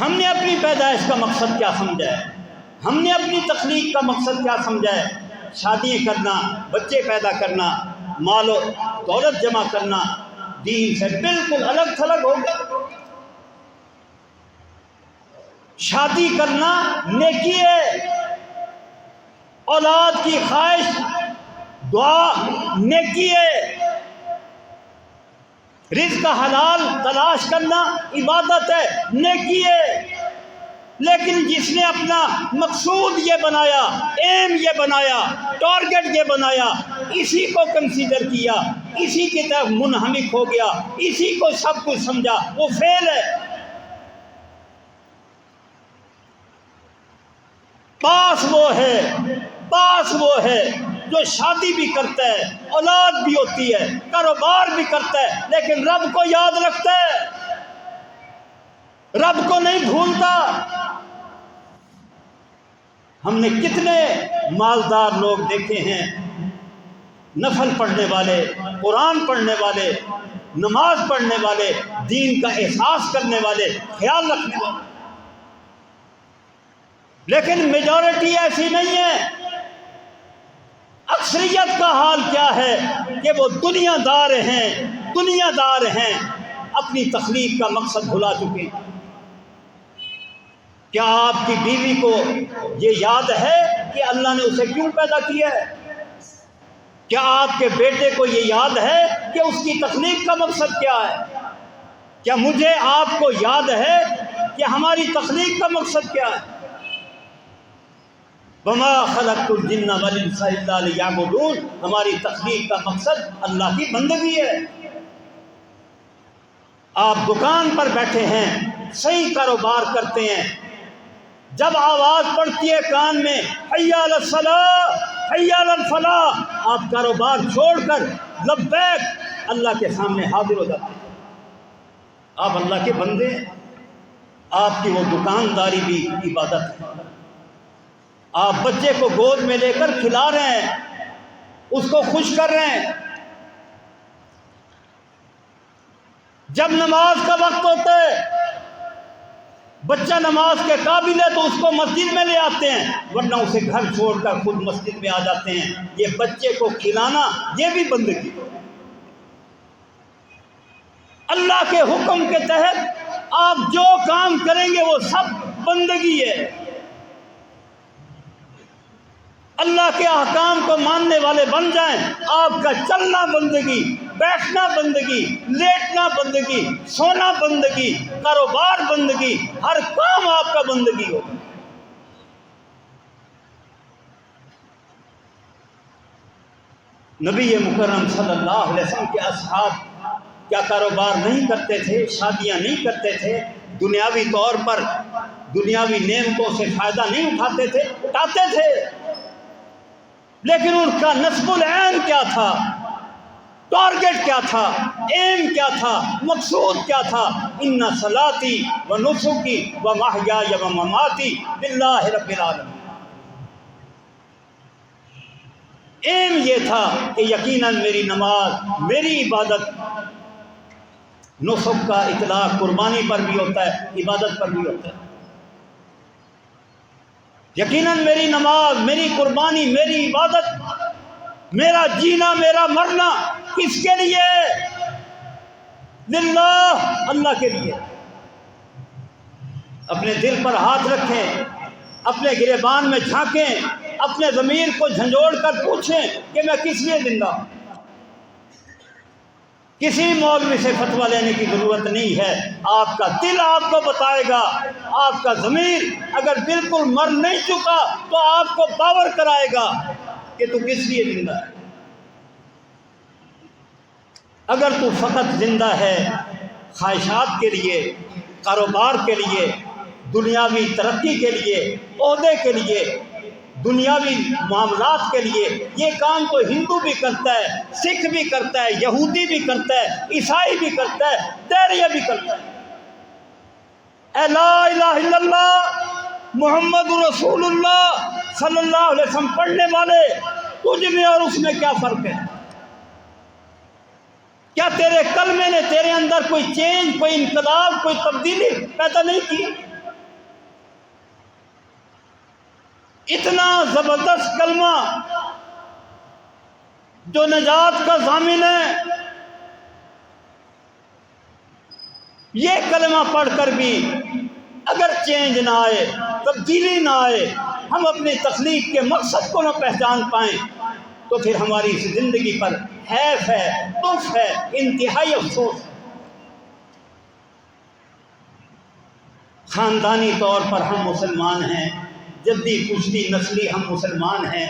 ہم نے اپنی پیدائش کا مقصد کیا سمجھا ہے؟ ہم نے اپنی تخلیق کا مقصد کیا سمجھا ہے؟ شادی کرنا، بچے پیدا کرنا، مال و دولت جمع کرنا دین سے بالکل الگ تھلگ ہو گیا۔ شادی کرنا نیکی ہے، اولاد کی خواہش دعا نیکی ہے، رزق حلال تلاش کرنا عبادت ہے، نیکی ہے۔ لیکن جس نے اپنا مقصود یہ بنایا، ایم یہ بنایا، ٹارگٹ یہ بنایا، اسی کو کنسیڈر کیا، اسی کی طرف منہمک ہو گیا، اسی کو سب کچھ سمجھا، وہ فیل ہے۔ پاس وہ ہے جو شادی بھی کرتا ہے، اولاد بھی ہوتی ہے، کاروبار بھی کرتا ہے، لیکن رب کو یاد رکھتا ہے، رب کو نہیں بھولتا۔ ہم نے کتنے مالدار لوگ دیکھے ہیں، نفل پڑھنے والے، قرآن پڑھنے والے، نماز پڑھنے والے، دین کا احساس کرنے والے، خیال رکھنے والے، لیکن میجورٹی ایسی نہیں ہے۔ اکثریت کا حال کیا ہے کہ وہ دنیا دار ہیں، اپنی تخلیق کا مقصد بھلا چکے ہیں۔ کیا آپ کی بیوی کو یہ یاد ہے کہ اللہ نے اسے کیوں پیدا کیا ہے؟ کیا آپ کے بیٹے کو یہ یاد ہے کہ اس کی تخلیق کا مقصد کیا ہے؟ کیا مجھے آپ کو یاد ہے کہ ہماری تخلیق کا مقصد کیا ہے؟ وَمَا خَلَقْتُ الْجِنَّ وَالْإِنسَ إِلَّا لِيَعْبُدُونِ، ہماری تخلیق کا مقصد اللہ کی بندگی ہے۔ آپ دکان پر بیٹھے ہیں، صحیح کاروبار کرتے ہیں، جب آواز پڑتی ہے کان میں حی علی الصلاۃ حی علی الفلاح، آپ کاروبار چھوڑ کر لبیک اللہ کے سامنے حاضر ہو جاتے ہیں۔ آپ اللہ کے بندے ہیں، آپ کی وہ دکانداری بھی عبادت ہے۔ آپ بچے کو گود میں لے کر کھلا رہے ہیں، اس کو خوش کر رہے ہیں۔ جب نماز کا وقت ہوتا ہے، بچہ نماز کے قابل ہے تو اس کو مسجد میں لے آتے ہیں، ورنہ اسے گھر چھوڑ کر خود مسجد میں آ جاتے ہیں۔ یہ بچے کو کھلانا یہ بھی بندگی ہے۔ اللہ کے حکم کے تحت آپ جو کام کریں گے وہ سب بندگی ہے۔ اللہ کے احکام کو ماننے والے بن جائیں، آپ کا چلنا بندگی، بیٹھنا بندگی، لیٹنا بندگی، سونا بندگی، کاروبار بندگی، ہر کام آپ کا بندگی ہو۔ نبی مکرم صلی اللہ علیہ وسلم کے اصحاب کیا کاروبار نہیں کرتے تھے، شادیاں نہیں کرتے تھے، دنیاوی طور پر دنیاوی نعمتوں سے فائدہ نہیں اٹھاتے تھے؟ اٹھاتے تھے، لیکن ان کا نصب العین کیا تھا، ٹارگٹ کیا تھا، ایم کیا تھا، مقصود کیا تھا؟ ان صلاتی و نسکی و محیای و مماتی للہ رب العالمین۔ ایم یہ تھا کہ یقیناً میری نماز، میری عبادت، نسک کا اطلاق قربانی پر بھی ہوتا ہے، عبادت پر بھی ہوتا ہے۔ یقیناً میری نماز، میری قربانی، میری عبادت، میرا جینا، میرا مرنا کس کے لیے؟ للہ، اللہ کے لیے۔ اپنے دل پر ہاتھ رکھیں، اپنے گریبان میں جھانکیں، اپنے ضمیر کو جھنجھوڑ کر پوچھیں کہ میں کس لیے زندہ ہوں۔ کسی مولوی سے فتویٰ لینے کی ضرورت نہیں ہے، آپ کا دل آپ کو بتائے گا۔ آپ کا ضمیر اگر بالکل مر نہیں چکا تو آپ کو باور کرائے گا کہ تو کس لیے زندہ ہے۔ اگر تو فقط زندہ ہے خواہشات کے لیے، کاروبار کے لیے، دنیاوی ترقی کے لیے، عہدے کے لیے، دنیاوی معاملات کے لیے، یہ کام تو ہندو بھی کرتا ہے، سکھ بھی کرتا ہے، یہودی بھی کرتا ہے، عیسائی بھی کرتا ہے، دیریہ بھی کرتا ہے۔ اے لا الہ الا اللہ محمد رسول اللہ صلی اللہ علیہ وسلم پڑھنے والے، تجھ میں اور اس میں کیا فرق ہے؟ کیا تیرے کلمے نے تیرے اندر کوئی چینج، کوئی انقلاب، کوئی تبدیلی پیدا نہیں کی؟ اتنا زبردست کلمہ جو نجات کا ضامن ہے، یہ کلمہ پڑھ کر بھی اگر چینج نہ آئے، تبدیلی نہ آئے، ہم اپنی تخلیق کے مقصد کو نہ پہچان پائیں، تو پھر ہماری اس زندگی پر حیف ہے، دکھ ہے، انتہائی افسوس ہے۔ خاندانی طور پر ہم مسلمان ہیں، جدی پشتی نسلی ہم مسلمان ہیں،